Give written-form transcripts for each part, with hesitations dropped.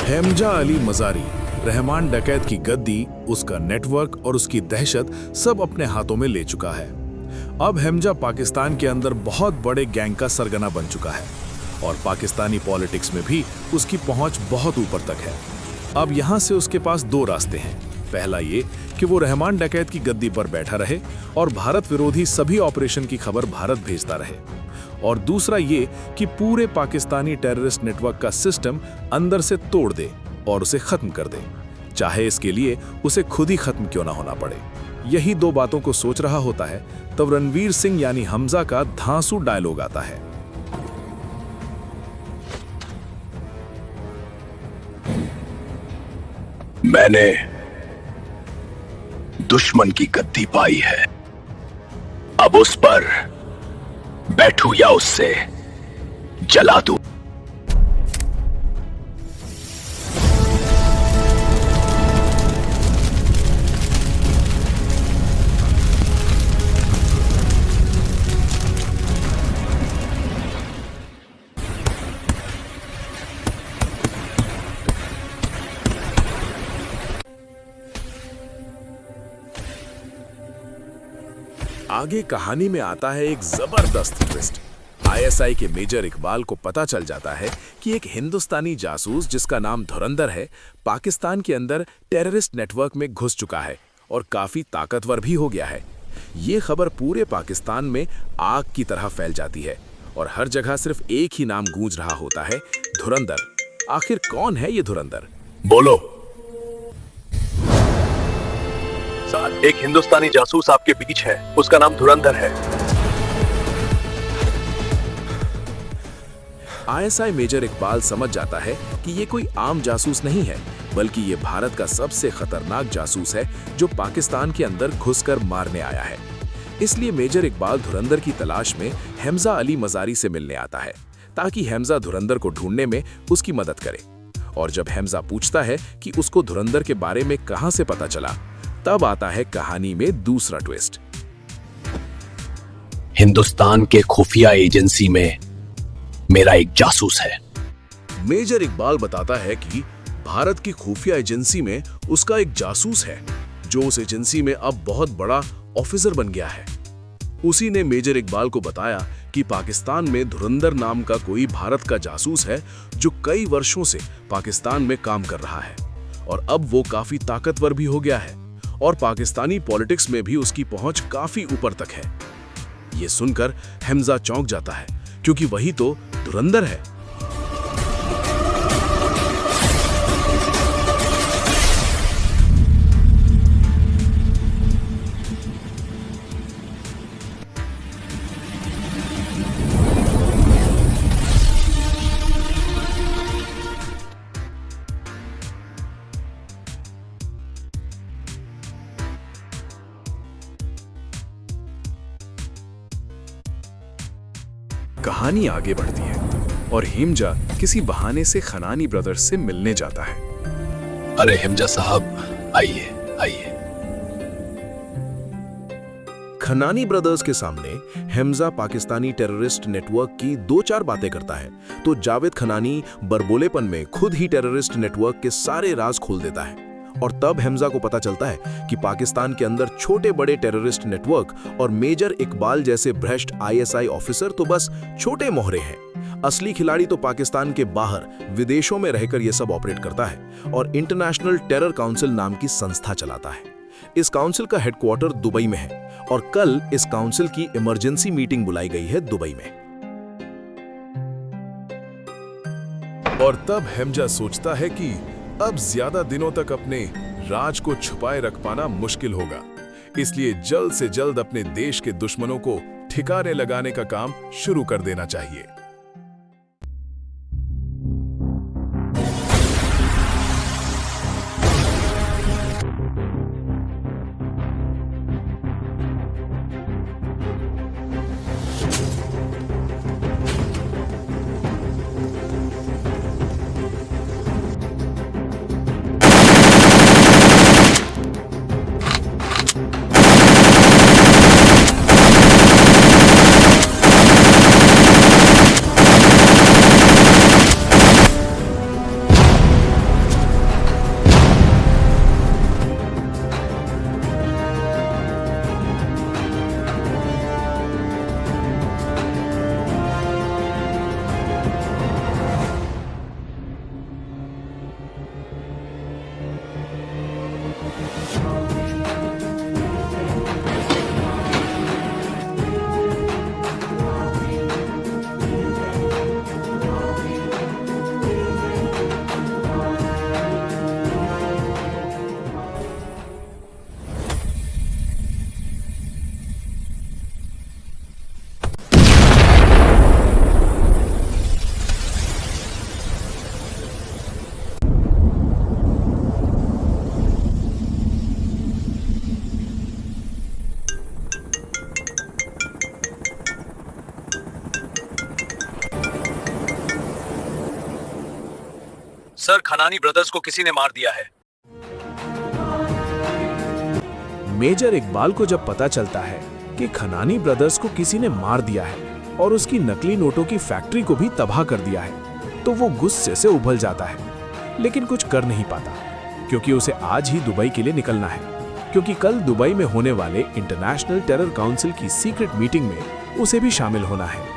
हेमजा अली मजारी, रहमान डकैत की गद्दी, उसका नेटवर्क और उसकी दहशत सब अपने हाथों में ले चुका है। अब हेमजा पाकिस्तान के अंदर बहुत बड़े गैंग का सरगना बन चुका है और पाकिस्तानी पॉलिटिक्स में भी उसकी पहुंच बहुत ऊपर तक है। अब यहां से उसके पास दो रास्ते हैं। पहला ये कि वो रहमान डकैत की गद्दी पर बैठा रहे और भारत विरोधी सभी ऑपरेशन की खबर भारत भेजता रहे, और दूसरा ये कि पूरे पाकिस्तानी टेररिस्ट नेटवर्क का सिस्टम अंदर से तोड़ दे और उसे खत्म कर दे, चाहे इसके लिए उसे खुद ही खत्म क्यों ना होना पड़े। यही दो बातों को सोच रहा होता है तब रणवीर सिंह यानी हमजा का धांसू डायलॉग आता है। मैंने दुश्मन की गद्दी पाई है, अब उस पर बैठूं या उससे जला दूं। आगे कहानी में आता है एक जबरदस्त ट्विस्ट। आईएसआई के मेजर इकबाल को पता चल जाता है कि एक हिंदुस्तानी जासूस जिसका नाम धुरंधर है, पाकिस्तान के अंदर टेररिस्ट नेटवर्क में घुस चुका है और काफी ताकतवर भी हो गया है। ये खबर पूरे पाकिस्तान में आग की तरह फैल जाती है और हर जगह सिर्फ एक ही नाम गूंज रहा होता है, धुरंधर। आखिर कौन है ये धुरंधर? बोलो। एक हिंदुस्तानी जासूस आपके बीच है, उसका नाम धुरंधर है। आईएसआई मेजर इकबाल समझ जाता है कि ये कोई आम जासूस नहीं है, बल्कि ये भारत का सबसे खतरनाक जासूस है जो पाकिस्तान के अंदर घुसकर मारने आया है। इसलिए मेजर इकबाल धुरंधर की तलाश में हेमजा अली मजारी से मिलने आता है ताकि हेमजा धुरंधर को ढूंढने में उसकी मदद करे। और जब हेमजा पूछता है कि उसको धुरंधर के बारे में कहां से पता चला, तब आता है कहानी में दूसरा ट्विस्ट। हिंदुस्तान के खुफिया एजेंसी में मेरा एक जासूस है। मेजर इकबाल बताता है कि भारत की खुफिया एजेंसी में उसका एक जासूस है जो उस एजेंसी में अब बहुत बड़ा ऑफिसर बन गया है। उसी ने मेजर इकबाल को बताया कि पाकिस्तान में धुरंधर नाम का कोई भारत का जासूस है जो कई वर्षों से पाकिस्तान में काम कर रहा है और अब वो काफी ताकतवर भी हो गया है और पाकिस्तानी पॉलिटिक्स में भी उसकी पहुंच काफी ऊपर तक है। ये सुनकर हेमजा चौंक जाता है क्योंकि वही तो धुरंधर है। कहानी आगे बढ़ती है और हिमजा किसी बहाने से खनानी ब्रदर्स से मिलने जाता है। अरे हिमजा साहब, आइए आइए। खनानी ब्रदर्स के सामने हेमजा पाकिस्तानी टेररिस्ट नेटवर्क की दो चार बातें करता है तो जावेद खनानी बरबोलेपन में खुद ही टेररिस्ट नेटवर्क के सारे राज खोल देता है। और तब हेमजा को पता चलता है कि पाकिस्तान के अंदर छोटे बड़े टेररिस्ट नेटवर्क और मेजर इकबाल जैसे भ्रष्ट आईएसआई ऑफिसर तो बस छोटे मोहरे हैं। असली खिलाड़ी तो पाकिस्तान के बाहर विदेशों में रहकर यह सब ऑपरेट करता है और इंटरनेशनल टेरर काउंसिल नाम की संस्था चलाता है। इस काउंसिल का हेडक्वार्टर दुबई में है और कल इस काउंसिल की इमरजेंसी मीटिंग बुलाई गई है दुबई में। और तब हेमजा सोचता है कि अब ज्यादा दिनों तक अपने राज को छुपाए रख पाना मुश्किल होगा, इसलिए जल्द से जल्द अपने देश के दुश्मनों को ठिकाने लगाने का काम शुरू कर देना चाहिए। सर, खनानी ब्रदर्स को किसी ने मार दिया है। मेजर इकबाल को जब पता चलता है कि खनानी ब्रदर्स को किसी ने मार दिया है और उसकी नकली नोटों की फैक्ट्री को भी तबाह कर दिया है, तो वो गुस्से से उबल जाता है, लेकिन कुछ कर नहीं पाता, क्योंकि उसे आज ही दुबई के लिए निकलना है, क्योंकि कल दुबई में होने वाले इंटरनेशनल टेरर काउंसिल की सीक्रेट मीटिंग में उसे भी शामिल होना है।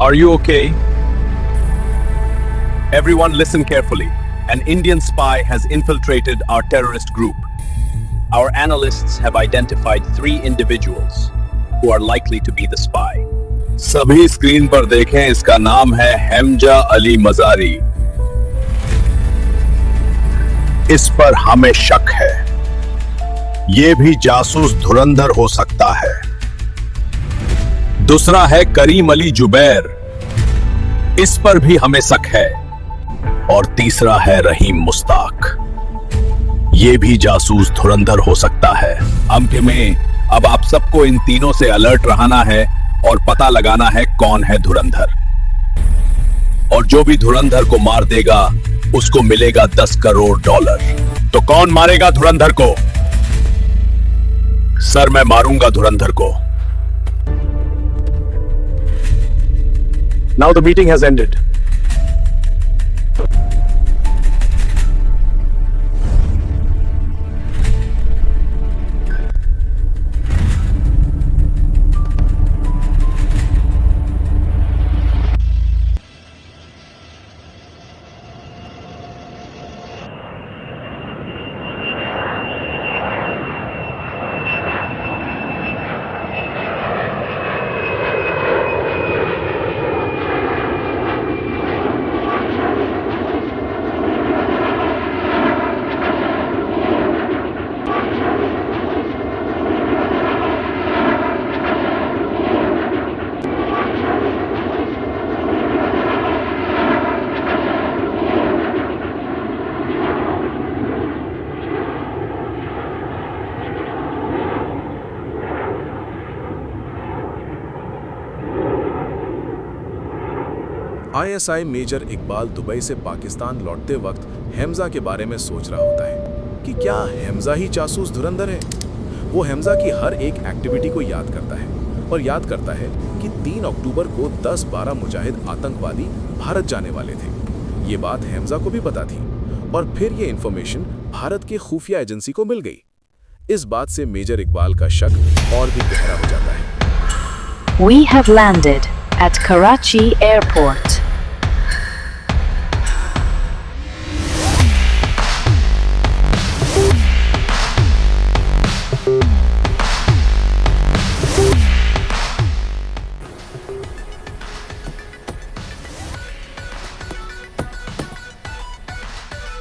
Are you okay? Everyone listen carefully. An Indian spy has infiltrated our terrorist group. Our analysts have identified 3 individuals who are likely to be the spy. सभी screen पर देखें, इसका नाम है हमजा अली मजारी। इस पर हमें शक है, ये भी जासूस धुरंधर हो सकता है। दूसरा है करीम अली जुबैर, इस पर भी हमें शक है। और तीसरा है रहीम मुस्ताक, ये भी जासूस धुरंधर हो सकता है। अंत में अब आप सबको इन तीनों से अलर्ट रहना है और पता लगाना है कौन है धुरंधर। और जो भी धुरंधर को मार देगा उसको मिलेगा 10 करोड़ डॉलर। तो कौन मारेगा धुरंधर को? सर, मैं मारूंगा धुरंधर को। Now the meeting has ended. ISI major Iqbal Dubai से पाकिस्तान लौटते वक्त हमजा के बारे में सोच रहा होता है कि क्या हमजा ही जासूस धुरंधर है। वो हमजा की हर एक एक्टिविटी को याद करता है और याद करता है कि 3 अक्टूबर को 10-12 मुजाहिद आतंकवादी भारत जाने वाले थे। ये बात हमजा को भी पता थी और फिर ये इंफॉर्मेशन भारत के खुफिया एजेंसी को मिल गई। इस बात से मेजर इकबाल का शक और भी गहरा हो जाता है। We have landed at Karachi Airport.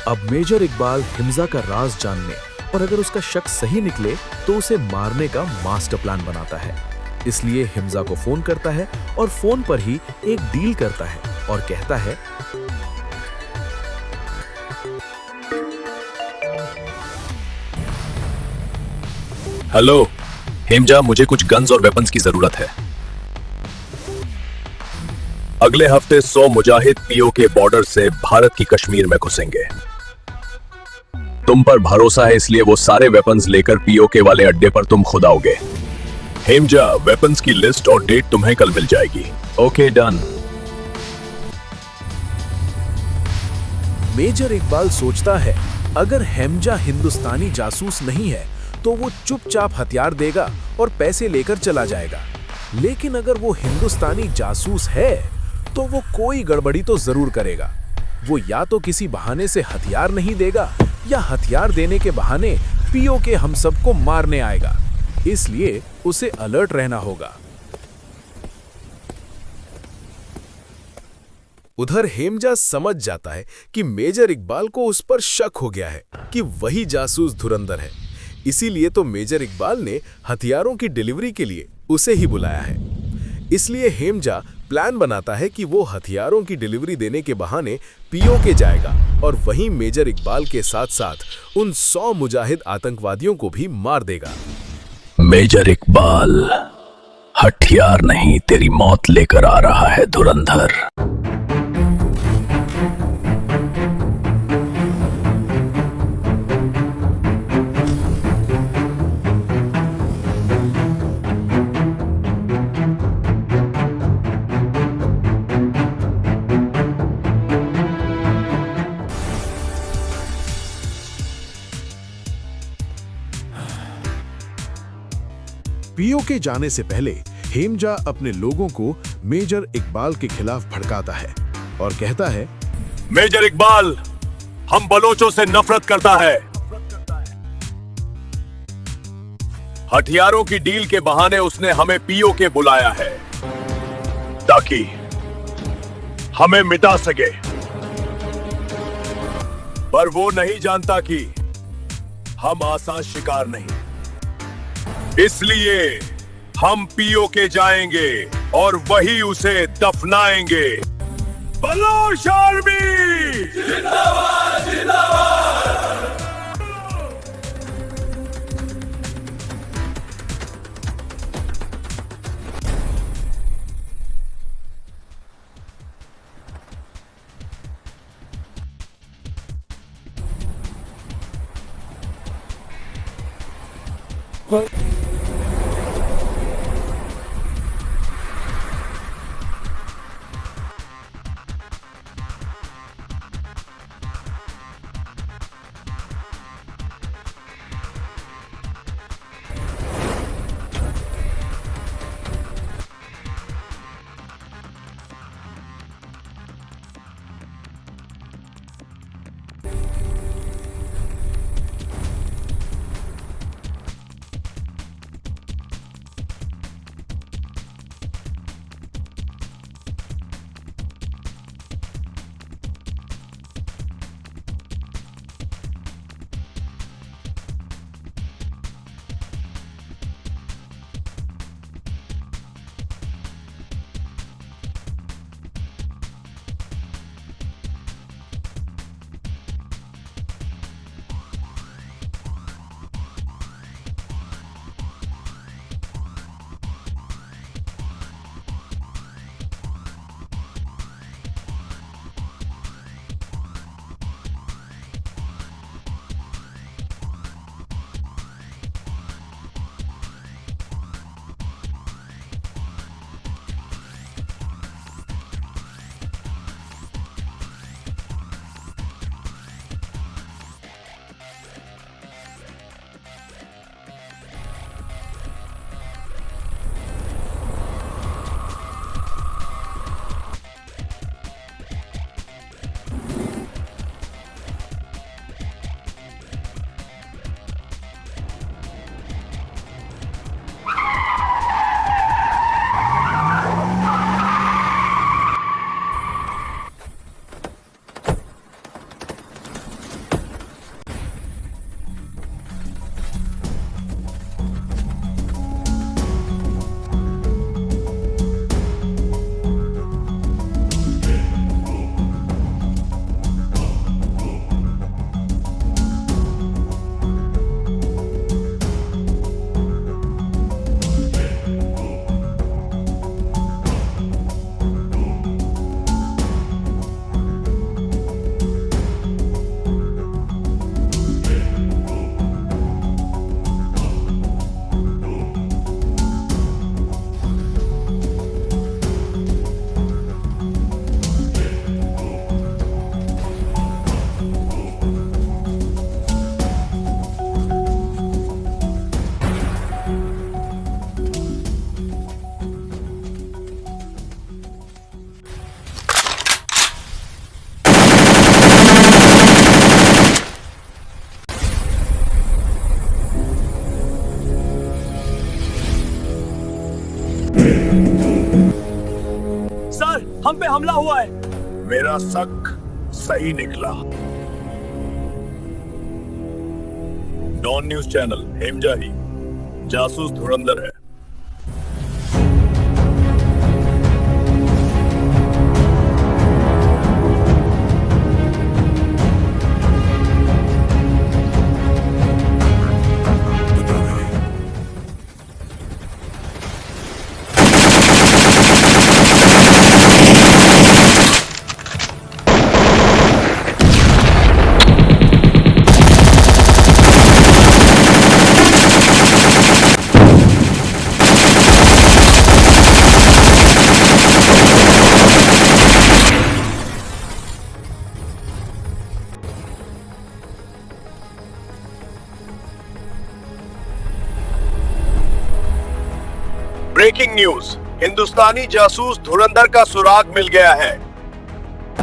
अब मेजर इकबाल हमजा का राज जानने और अगर उसका शक सही निकले तो उसे मारने का मास्टर प्लान बनाता है। इसलिए हमजा को फोन करता है और फोन पर ही एक डील करता है और कहता है, हेलो हमजा, मुझे कुछ गन्स और वेपन्स की जरूरत है। अगले हफ्ते 100 मुजाहिद पीओके बॉर्डर से भारत की कश्मीर में घुसेंगे। तुम पर भरोसा है, इसलिए वो सारे वेपन्स लेकर पीओके वाले अड्डे पर तुम खुद आओगे। हमजा, वेपन्स की लिस्ट और डेट तुम्हें कल मिल जाएगी। Okay, done. मेजर इकबाल सोचता है अगर हमजा हिंदुस्तानी जासूस नहीं है तो वो चुपचाप हथियार देगा और पैसे लेकर चला जाएगा। लेकिन अगर वो हिंदुस्तानी जासूस है तो वो कोई गड़बड़ी तो जरूर करेगा। वो या तो किसी बहाने से हथियार नहीं देगा या हथियार देने के बहाने पीओके हम सबको मारने आएगा। इसलिए उसे अलर्ट रहना होगा। उधर हेमजा समझ जाता है कि मेजर इकबाल को उस पर शक हो गया है कि वही जासूस धुरंधर है। इसीलिए तो मेजर इकबाल ने हथियारों की डिलीवरी के लिए उसे ही बुलाया है। इसलिए हेमजा प्लान बनाता है कि वो हथियारों की डिलीवरी देने के बहाने पीओके जाएगा और वहीं मेजर इकबाल के साथ साथ उन 100 मुजाहिद आतंकवादियों को भी मार देगा। मेजर इकबाल, हथियार नहीं तेरी मौत लेकर आ रहा है धुरंधर। पीओके जाने से पहले हेमजा अपने लोगों को मेजर इकबाल के खिलाफ भड़काता है और कहता है, मेजर इकबाल हम बलोचों से नफरत करता है। हथियारों की डील के बहाने उसने हमें पीओके बुलाया है ताकि हमें मिटा सके, पर वो नहीं जानता कि हम आसान शिकार नहीं। इसलिए हम पीओके जाएंगे और वही उसे दफनाएंगे। बलोच आर्मी जिंदाबाद जिंदाबाद। हम पे हमला हुआ है। मेरा शक सही निकला। डॉन न्यूज चैनल हेमजा ही जासूस धुरंधर है। ब्रेकिंग न्यूज, हिंदुस्तानी जासूस धुरंधर का सुराग मिल गया है।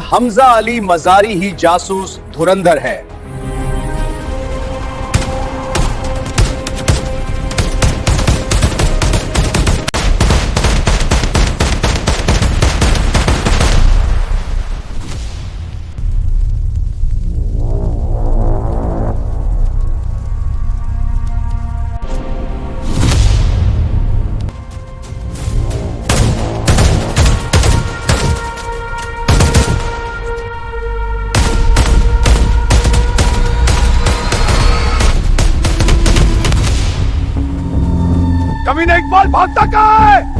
हमजा अली मजारी ही जासूस धुरंधर है। कमीना इकबाल भागता कहाँ है?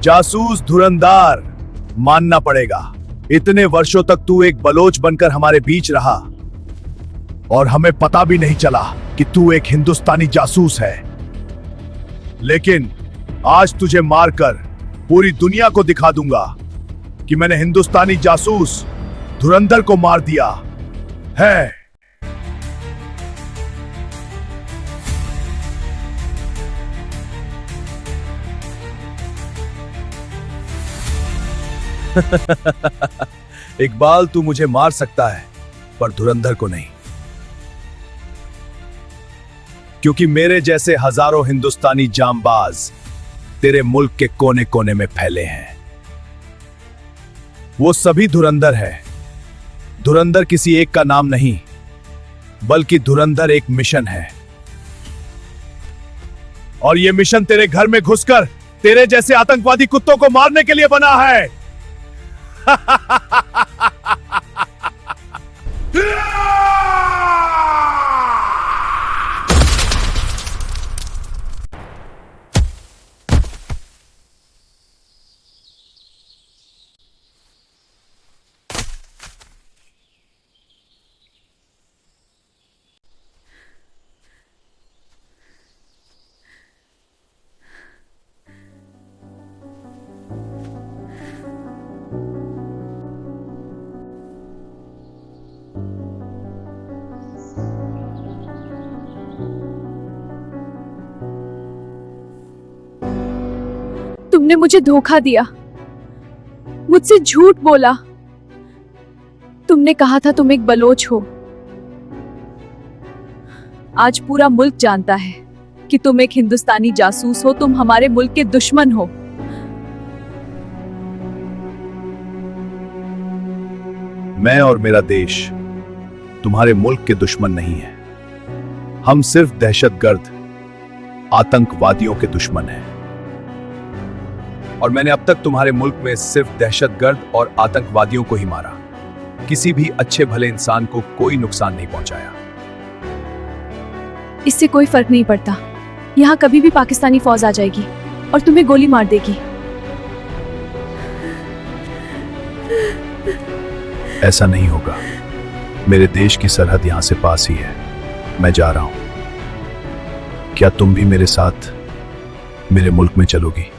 जासूस धुरंधर, मानना पड़ेगा, इतने वर्षों तक तू एक बलोच बनकर हमारे बीच रहा और हमें पता भी नहीं चला कि तू एक हिंदुस्तानी जासूस है। लेकिन आज तुझे मारकर पूरी दुनिया को दिखा दूंगा कि मैंने हिंदुस्तानी जासूस धुरंधर को मार दिया है। इकबाल, तू मुझे मार सकता है पर धुरंधर को नहीं, क्योंकि मेरे जैसे हजारों हिंदुस्तानी जांबाज तेरे मुल्क के कोने कोने में फैले हैं। वो सभी धुरंधर है। धुरंधर किसी एक का नाम नहीं, बल्कि धुरंधर एक मिशन है। और ये मिशन तेरे घर में घुसकर तेरे जैसे आतंकवादी कुत्तों को मारने के लिए बना है। तुमने मुझे धोखा दिया, मुझसे झूठ बोला। तुमने कहा था तुम एक बलोच हो। आज पूरा मुल्क जानता है कि तुम एक हिंदुस्तानी जासूस हो। तुम हमारे मुल्क के दुश्मन हो। मैं और मेरा देश तुम्हारे मुल्क के दुश्मन नहीं है। हम सिर्फ दहशतगर्द आतंकवादियों के दुश्मन हैं। और मैंने अब तक तुम्हारे मुल्क में सिर्फ दहशतगर्द और आतंकवादियों को ही मारा। किसी भी अच्छे भले इंसान को कोई नुकसान नहीं पहुंचाया। इससे कोई फर्क नहीं पड़ता। यहाँ कभी भी पाकिस्तानी फौज आ जाएगी और तुम्हें गोली मार देगी। ऐसा नहीं होगा। मेरे देश की सरहद यहां से पास ही है। मैं जा रहा हूं। क्या तुम भी मेरे साथ मेरे मुल्क में चलोगी?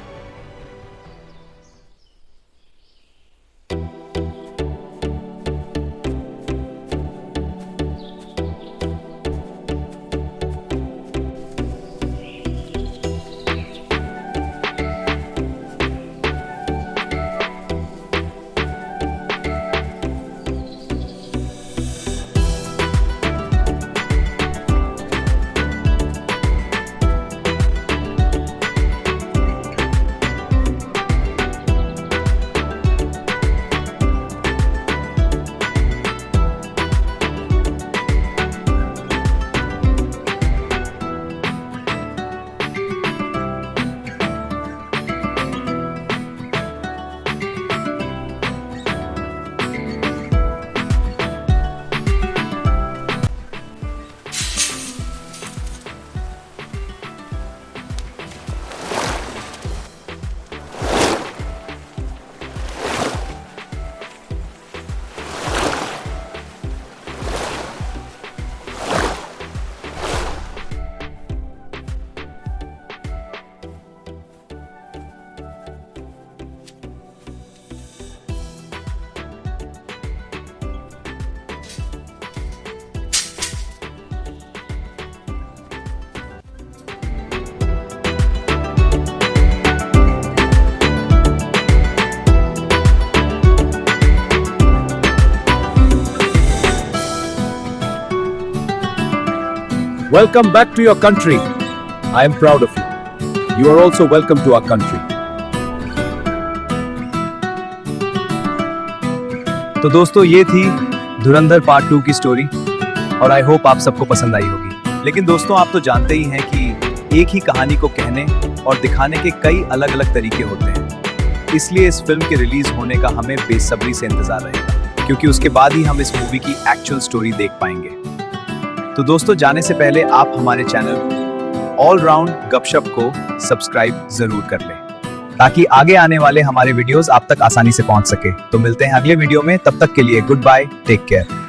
Welcome back to your country. I am proud of you. You are also welcome to our country. तो दोस्तों ये थी धुरंधर पार्ट 2 की स्टोरी और आई होप आप सबको पसंद आई होगी। लेकिन दोस्तों आप तो जानते ही हैं कि एक ही कहानी को कहने और दिखाने के कई अलग अलग तरीके होते हैं। इसलिए इस फिल्म के रिलीज होने का हमें बेसब्री से इंतजार रहेगा, क्योंकि उसके बाद ही हम इस मूवी की एक्चुअल स्टोरी देख पाएंगे। तो दोस्तों जाने से पहले आप हमारे चैनल ऑल राउंड गपशप को सब्सक्राइब जरूर कर लें, ताकि आगे आने वाले हमारे वीडियोस आप तक आसानी से पहुंच सके। तो मिलते हैं अगले वीडियो में, तब तक के लिए गुड बाय, टेक केयर।